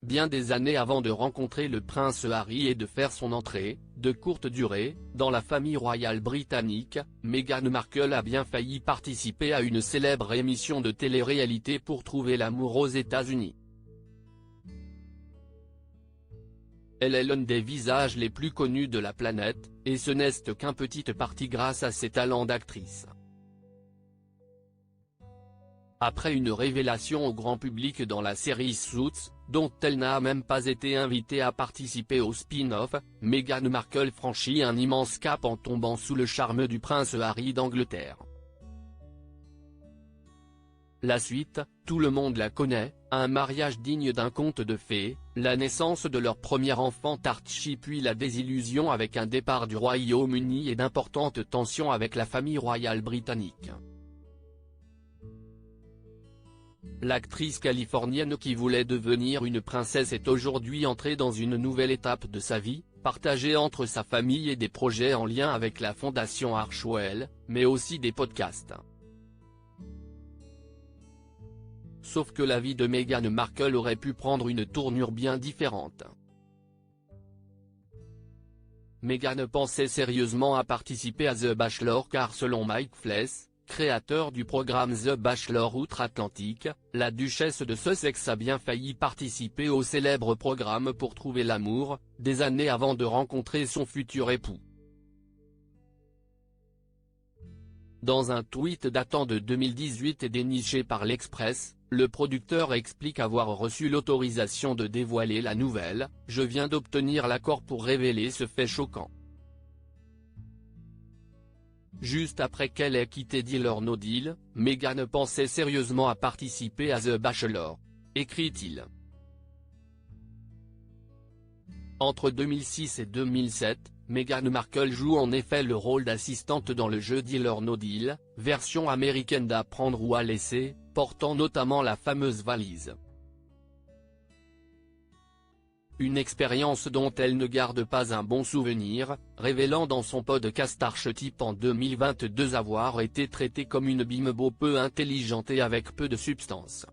bien des années avant de rencontrer le prince Harry et de faire son entrée, de courte durée, dans la famille royale britannique, Meghan Markle a bien failli participer à une célèbre émission de télé-réalité pour trouver l'amour aux États-Unis. Elle est l'un des visages les plus connus de la planète, et ce n'est qu'un petite partie grâce à ses talents d'actrice. Après une révélation au grand public dans la série Suits, dont elle n'a même pas été invitée à participer au spin-off, Meghan Markle franchit un immense cap en tombant sous le charme du prince Harry d'Angleterre. La suite, tout le monde la connaît, un mariage digne d'un conte de fées, la naissance de leur premier enfant Archie puis la désillusion avec un départ du Royaume-Uni et d'importantes tensions avec la famille royale britannique. L'actrice californienne qui voulait devenir une princesse est aujourd'hui entrée dans une nouvelle étape de sa vie, partagée entre sa famille et des projets en lien avec la fondation Archewell, mais aussi des podcasts. Sauf que la vie de Meghan Markle aurait pu prendre une tournure bien différente. Meghan pensait sérieusement à participer à The Bachelor car selon Mike Fleiss, créateur du programme The Bachelor Outre-Atlantique, la duchesse de Sussex a bien failli participer au célèbre programme pour trouver l'amour, des années avant de rencontrer son futur époux. Dans un tweet datant de 2018 et déniché par l'Express, le producteur explique avoir reçu l'autorisation de dévoiler la nouvelle « Je viens d'obtenir l'accord pour révéler ce fait choquant ». Juste après qu'elle ait quitté Deal or No Deal, Meghan pensait sérieusement à participer à The Bachelor, écrit-il. Entre 2006 et 2007, Meghan Markle joue en effet le rôle d'assistante dans le jeu Deal or No Deal, version américaine d'Apprendre ou à laisser, portant notamment la fameuse valise. Une expérience dont elle ne garde pas un bon souvenir, révélant dans son podcast Archetype en 2022 avoir été traitée comme une bimbo peu intelligente et avec peu de substance.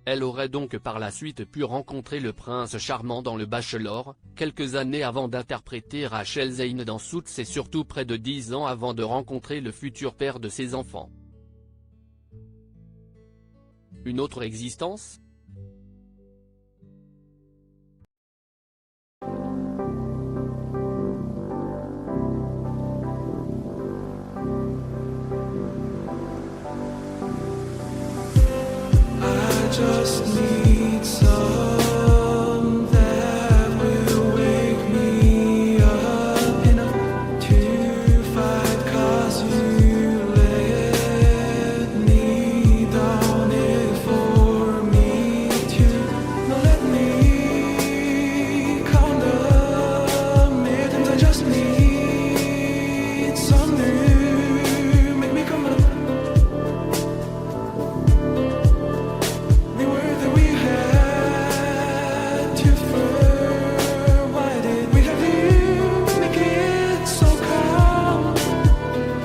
Elle aurait donc par la suite pu rencontrer le prince charmant dans Le Bachelor, quelques années avant d'interpréter Rachel Zane dans Suits et surtout près de 10 ans avant de rencontrer le futur père de ses enfants. Une autre existence ?